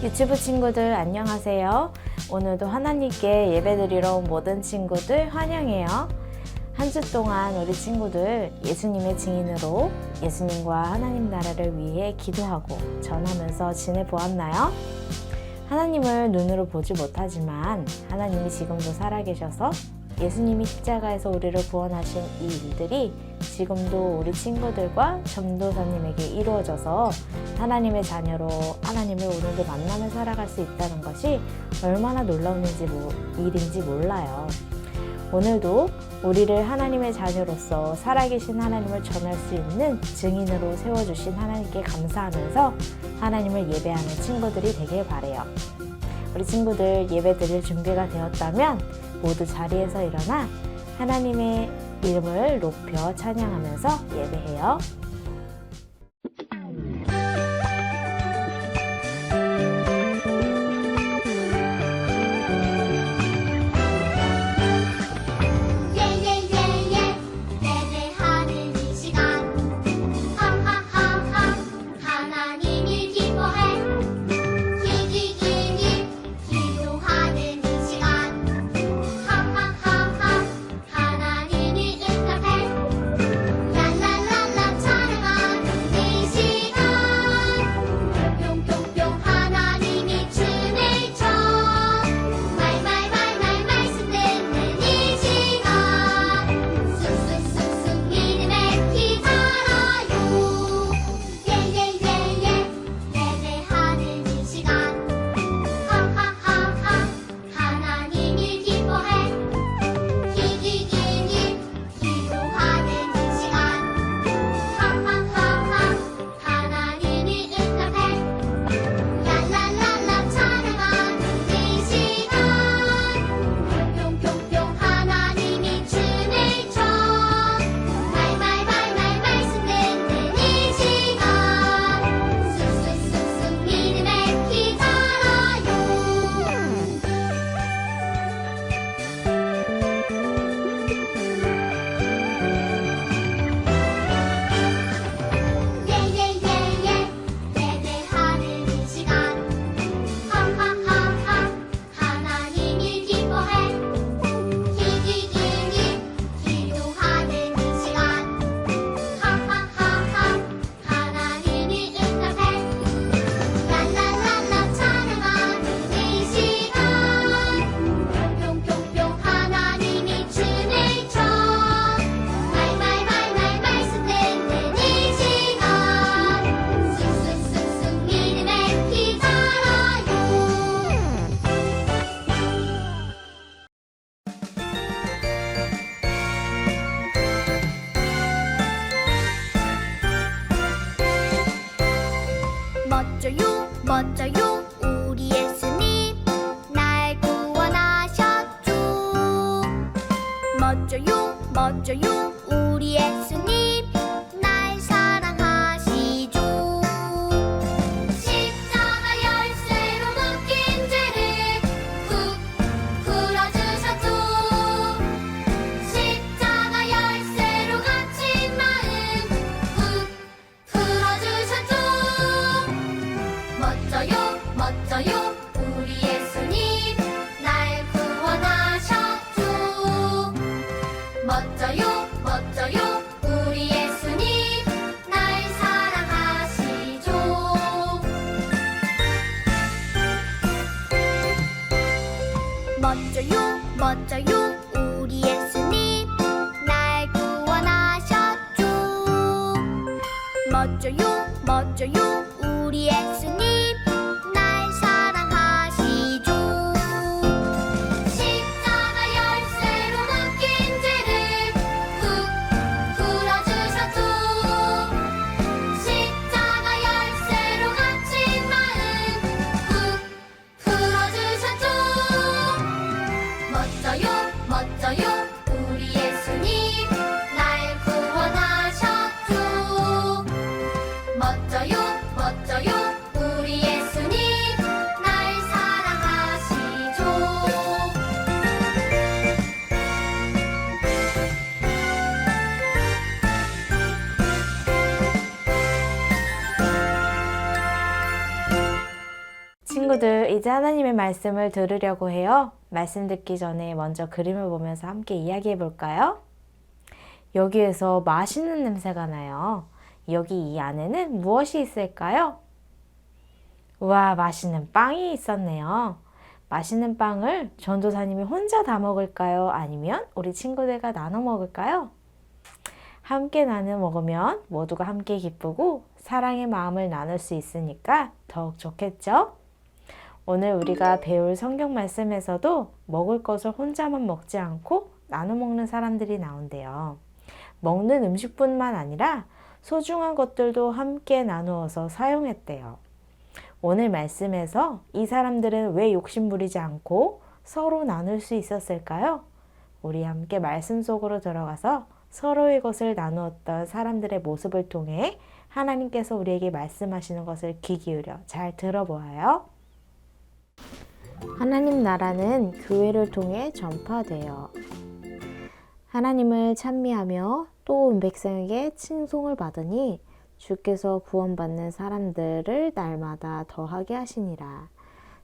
유튜브 친구들 안녕하세요. 오늘도 하나님께 예배드리러 온 모든 친구들 환영해요. 한 주 동안 우리 친구들 예수님의 증인으로 예수님과 하나님 나라를 위해 기도하고 전하면서 지내보았나요? 하나님을 눈으로 보지 못하지만 하나님이 지금도 살아계셔서 예수님이 십자가에서 우리를 구원하신 이 일들이 지금도 우리 친구들과 전도사님에게 이루어져서 하나님의 자녀로 하나님을 오늘도 만나며 살아갈 수 있다는 것이 얼마나 놀라운 일인지 몰라요. 오늘도 우리를 하나님의 자녀로서 살아계신 하나님을 전할 수 있는 증인으로 세워주신 하나님께 감사하면서 하나님을 예배하는 친구들이 되길 바라요. 우리 친구들 예배 드릴 준비가 되었다면 모두 자리에서 일어나 하나님의 이름을 높여 찬양하면서 예배해요. 멋져요 우리 예수님 날 구원하셨죠. 멋져요 우리 예수님 날 사랑하시죠. 십자가 열쇠로 묶인 죄를 쿡 풀어주셨죠. 십자가 열쇠로 갇힌 마음 쿡 풀어주셨죠. 멋져요 우리 예수님 날 구원하셨죠. 멋져요 우리 예수님 날 사랑하시죠. 멋져요 우리 예수님 날 구원하셨죠. 멋져요 우리 예수님 날 사랑하시죠. 친구들, 이제 하나님의 말씀을 들으려고 해요. 말씀 듣기 전에 먼저 그림을 보면서 함께 이야기해 볼까요? 여기에서 맛있는 냄새가 나요. 여기 이 안에는 무엇이 있을까요? 우와, 맛있는 빵이 있었네요. 맛있는 빵을 전도사님이 혼자 다 먹을까요? 아니면 우리 친구들과 나눠 먹을까요? 함께 나눠 먹으면 모두가 함께 기쁘고 사랑의 마음을 나눌 수 있으니까 더욱 좋겠죠? 오늘 우리가 배울 성경 말씀에서도 먹을 것을 혼자만 먹지 않고 나눠 먹는 사람들이 나온대요. 먹는 음식뿐만 아니라 소중한 것들도 함께 나누어서 사용했대요. 오늘 말씀에서 이 사람들은 왜 욕심 부리지 않고 서로 나눌 수 있었을까요? 우리 함께 말씀 속으로 들어가서 서로의 것을 나누었던 사람들의 모습을 통해 하나님께서 우리에게 말씀하시는 것을 귀 기울여 잘 들어보아요. 하나님 나라는 교회를 통해 전파돼요. 하나님을 찬미하며 또 온 백성에게 칭송을 받으니 주께서 구원받는 사람들을 날마다 더하게 하시니라.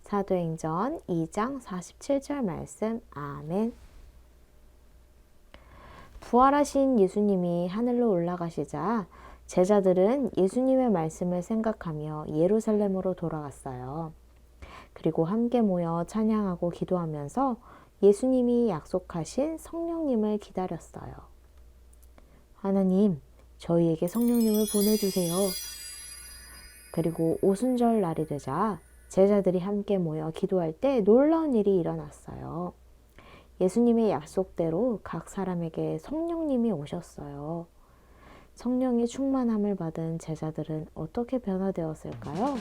사도행전 2장 47절 말씀. 아멘. 부활하신 예수님이 하늘로 올라가시자 제자들은 예수님의 말씀을 생각하며 예루살렘으로 돌아갔어요. 그리고 함께 모여 찬양하고 기도하면서 예수님이 약속하신 성령님을 기다렸어요. 하나님, 저희에게 성령님을 보내주세요. 그리고 오순절 날이 되자 제자들이 함께 모여 기도할 때 놀라운 일이 일어났어요. 예수님의 약속대로 각 사람에게 성령님이 오셨어요. 성령의 충만함을 받은 제자들은 어떻게 변화되었을까요?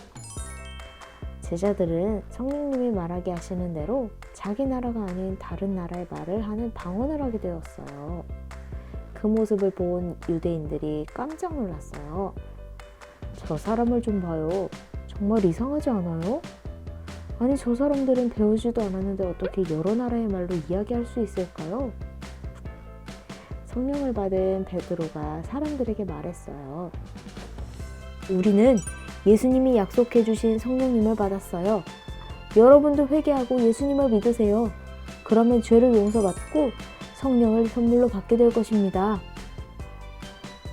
제자들은 성령님이 말하게 하시는 대로 자기 나라가 아닌 다른 나라의 말을 하는 방언을 하게 되었어요. 그 모습을 본 유대인들이 깜짝 놀랐어요. 저 사람을 좀 봐요. 정말 이상하지 않아요? 아니, 저 사람들은 배우지도 않았는데 어떻게 여러 나라의 말로 이야기할 수 있을까요? 성령을 받은 베드로가 사람들에게 말했어요. 우리는 예수님이 약속해 주신 성령님을 받았어요. 여러분도 회개하고 예수님을 믿으세요. 그러면 죄를 용서받고 성령을 선물로 받게 될 것입니다.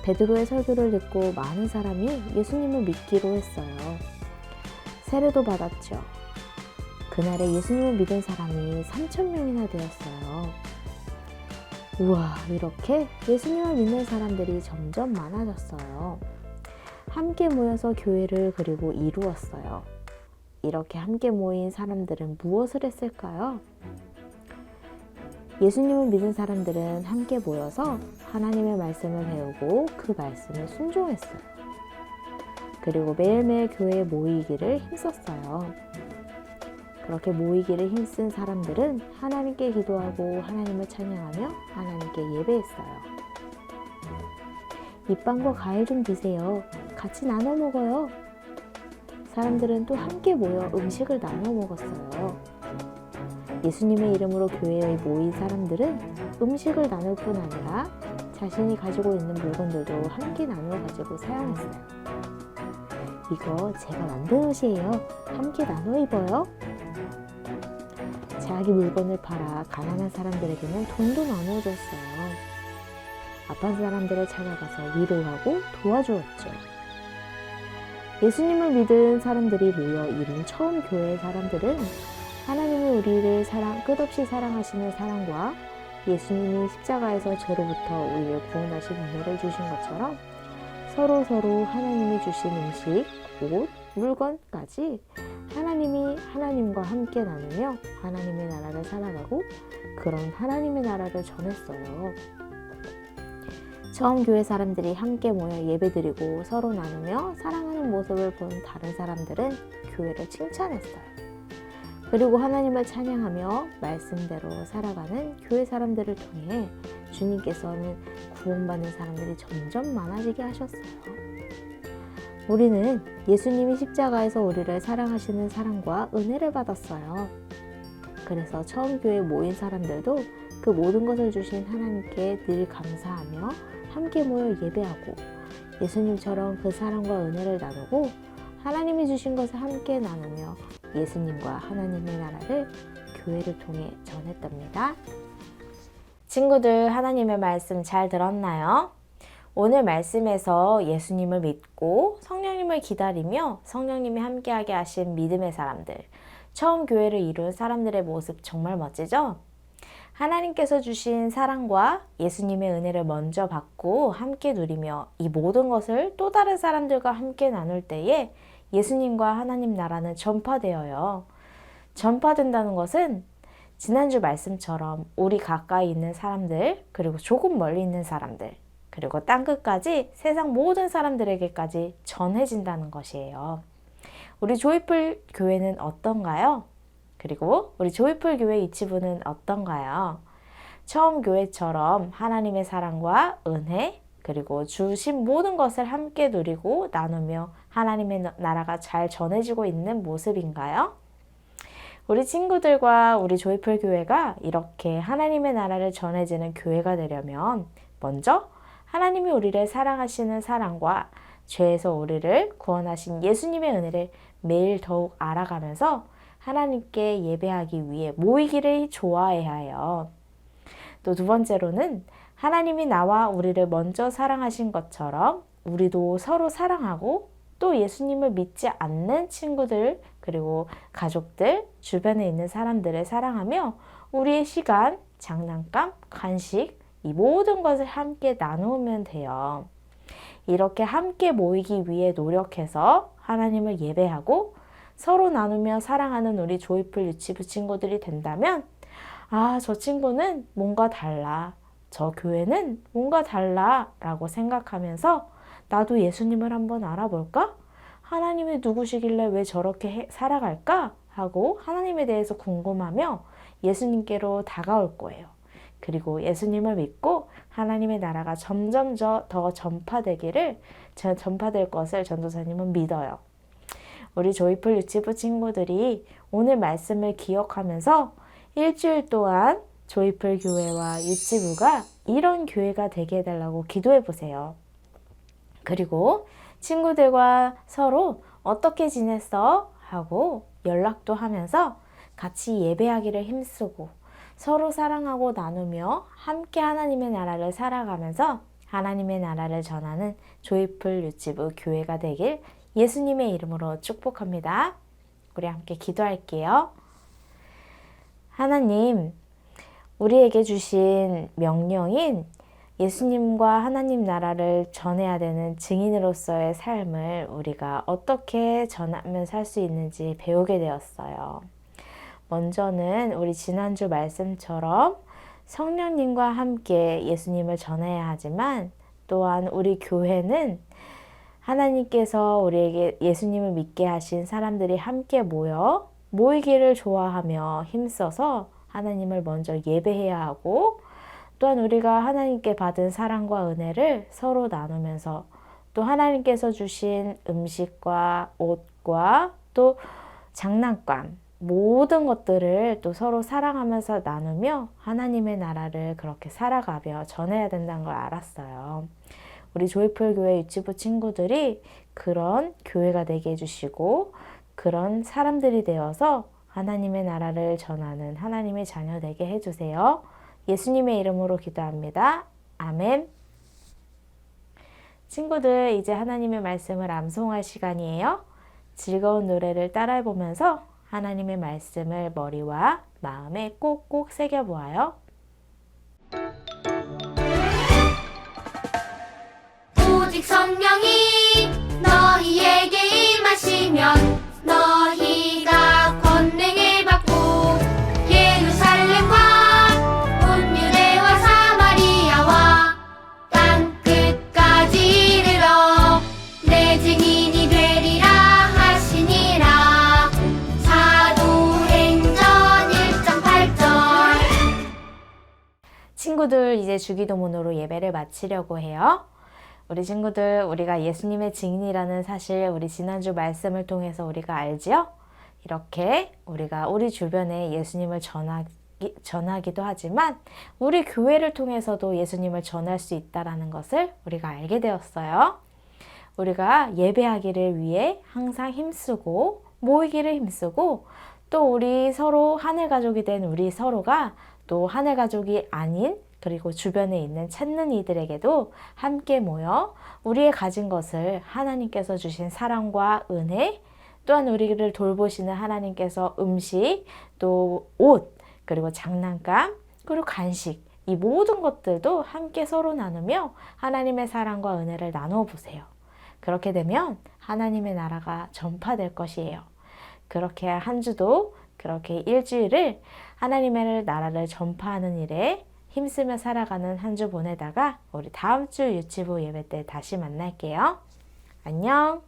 베드로의 설교를 듣고 많은 사람이 예수님을 믿기로 했어요. 세례도 받았죠. 그날에 예수님을 믿은 사람이 3,000명이나 되었어요. 우와, 이렇게 예수님을 믿는 사람들이 점점 많아졌어요. 함께 모여서 교회를 그리고 이루었어요. 이렇게 함께 모인 사람들은 무엇을 했을까요? 예수님을 믿은 사람들은 함께 모여서 하나님의 말씀을 배우고 그 말씀에 순종했어요. 그리고 매일매일 교회에 모이기를 힘썼어요. 그렇게 모이기를 힘쓴 사람들은 하나님께 기도하고 하나님을 찬양하며 하나님께 예배했어요. 이 빵과 과일 좀 드세요. 같이 나눠 먹어요. 사람들은 또 함께 모여 음식을 나눠 먹었어요. 예수님의 이름으로 교회에 모인 사람들은 음식을 나눌 뿐 아니라 자신이 가지고 있는 물건들도 함께 나누어 가지고 사용했어요. 이거 제가 만든 옷이에요. 함께 나눠 입어요. 자기 물건을 팔아 가난한 사람들에게는 돈도 나눠줬어요. 아픈 사람들을 찾아가서 위로하고 도와주었죠. 예수님을 믿은 사람들이 모여 이룬 처음 교회의 사람들은 하나님이 우리를 끝없이 사랑하시는 사랑과 예수님이 십자가에서 죄로부터 우리를 구원하신 은혜를 주신 것처럼 서로 하나님이 주신 음식, 옷, 물건까지 하나님이 하나님과 함께 나누며 하나님의 나라를 살아가고 그런 하나님의 나라를 전했어요. 처음 교회 사람들이 함께 모여 예배드리고 서로 나누며 사랑하는 모습을 본 다른 사람들은 교회를 칭찬했어요. 그리고 하나님을 찬양하며 말씀대로 살아가는 교회 사람들을 통해 주님께서는 구원받는 사람들이 점점 많아지게 하셨어요. 우리는 예수님이 십자가에서 우리를 사랑하시는 사랑과 은혜를 받았어요. 그래서 처음 교회에 모인 사람들도 그 모든 것을 주신 하나님께 늘 감사하며 함께 모여 예배하고 예수님처럼 그 사랑과 은혜를 나누고 하나님이 주신 것을 함께 나누며 예수님과 하나님의 나라를 교회를 통해 전했답니다. 친구들, 하나님의 말씀 잘 들었나요? 오늘 말씀에서 예수님을 믿고 성령님을 기다리며 성령님이 함께하게 하신 믿음의 사람들, 처음 교회를 이룬 사람들의 모습 정말 멋지죠? 하나님께서 주신 사랑과 예수님의 은혜를 먼저 받고 함께 누리며 이 모든 것을 또 다른 사람들과 함께 나눌 때에 예수님과 하나님 나라는 전파되어요. 전파된다는 것은 지난주 말씀처럼 우리 가까이 있는 사람들, 그리고 조금 멀리 있는 사람들, 그리고 땅끝까지 세상 모든 사람들에게까지 전해진다는 것이에요. 우리 조이풀 교회는 어떤가요? 그리고 우리 조이풀 교회 이치부는 어떤가요? 처음 교회처럼 하나님의 사랑과 은혜, 그리고 주신 모든 것을 함께 누리고 나누며 하나님의 나라가 잘 전해지고 있는 모습인가요? 우리 친구들과 우리 조이풀 교회가 이렇게 하나님의 나라를 전해지는 교회가 되려면 먼저 하나님이 우리를 사랑하시는 사랑과 죄에서 우리를 구원하신 예수님의 은혜를 매일 더욱 알아가면서 하나님께 예배하기 위해 모이기를 좋아해야 해요. 또 두 번째로는 하나님이 나와 우리를 먼저 사랑하신 것처럼 우리도 서로 사랑하고 또 예수님을 믿지 않는 친구들, 그리고 가족들, 주변에 있는 사람들을 사랑하며 우리의 시간, 장난감, 간식, 이 모든 것을 함께 나누면 돼요. 이렇게 함께 모이기 위해 노력해서 하나님을 예배하고 서로 나누며 사랑하는 우리 조이풀 유치부 친구들이 된다면, 아, 저 친구는 뭔가 달라, 저 교회는 뭔가 달라 라고 생각하면서 나도 예수님을 한번 알아볼까? 하나님이 누구시길래 왜 저렇게 살아갈까? 하고 하나님에 대해서 궁금하며 예수님께로 다가올 거예요. 그리고 예수님을 믿고 하나님의 나라가 점점 더 전파될 것을 전도사님은 믿어요. 우리 조이풀 유치부 친구들이 오늘 말씀을 기억하면서 일주일 동안 조이풀 교회와 유치부가 이런 교회가 되게 해달라고 기도해 보세요. 그리고 친구들과 서로 어떻게 지냈어? 하고 연락도 하면서 같이 예배하기를 힘쓰고 서로 사랑하고 나누며 함께 하나님의 나라를 살아가면서 하나님의 나라를 전하는 조이풀 유치부 교회가 되길 예수님의 이름으로 축복합니다. 우리 함께 기도할게요. 하나님, 우리에게 주신 명령인 예수님과 하나님 나라를 전해야 되는 증인으로서의 삶을 우리가 어떻게 전하면 살 수 있는지 배우게 되었어요. 먼저는 우리 지난주 말씀처럼 성령님과 함께 예수님을 전해야 하지만 또한 우리 교회는 하나님께서 우리에게 예수님을 믿게 하신 사람들이 함께 모이기를 좋아하며 힘써서 하나님을 먼저 예배해야 하고 또한 우리가 하나님께 받은 사랑과 은혜를 서로 나누면서 또 하나님께서 주신 음식과 옷과 또 장난감 모든 것들을 또 서로 사랑하면서 나누며 하나님의 나라를 그렇게 살아가며 전해야 된다는 걸 알았어요. 우리 조이풀 교회 유치부 친구들이 그런 교회가 되게 해주시고 그런 사람들이 되어서 하나님의 나라를 전하는 하나님의 자녀 되게 해주세요. 예수님의 이름으로 기도합니다. 아멘. 친구들, 이제 하나님의 말씀을 암송할 시간이에요. 즐거운 노래를 따라해보면서 하나님의 말씀을 머리와 마음에 꼭꼭 새겨보아요. 오직 성령이 너희에게 임하시면 너희가 권능을 받고 예루살렘과 온 유대와 사마리아와 땅끝까지 이르러 내 증인이 되리라 하시니라. 사도행전 1.8절. 친구들, 이제 주기도문으로 예배를 마치려고 해요. 우리 친구들, 우리가 예수님의 증인이라는 사실 우리 지난주 말씀을 통해서 우리가 알지요? 이렇게 우리가 우리 주변에 예수님을 전하기도 하지만 우리 교회를 통해서도 예수님을 전할 수 있다는 것을 우리가 알게 되었어요. 우리가 예배하기를 위해 항상 힘쓰고 모이기를 힘쓰고 또 우리 서로 하늘 가족이 된 우리 서로가 또 하늘 가족이 아닌 그리고 주변에 있는 찾는 이들에게도 함께 모여 우리의 가진 것을 하나님께서 주신 사랑과 은혜 또한 우리를 돌보시는 하나님께서 음식 또 옷 그리고 장난감 그리고 간식 이 모든 것들도 함께 서로 나누며 하나님의 사랑과 은혜를 나누어 보세요. 그렇게 되면 하나님의 나라가 전파될 것이에요. 그렇게 한 주도 그렇게 일주일을 하나님의 나라를 전파하는 일에 힘쓰며 살아가는 한 주 보내다가 우리 다음 주 유치부 예배 때 다시 만날게요. 안녕.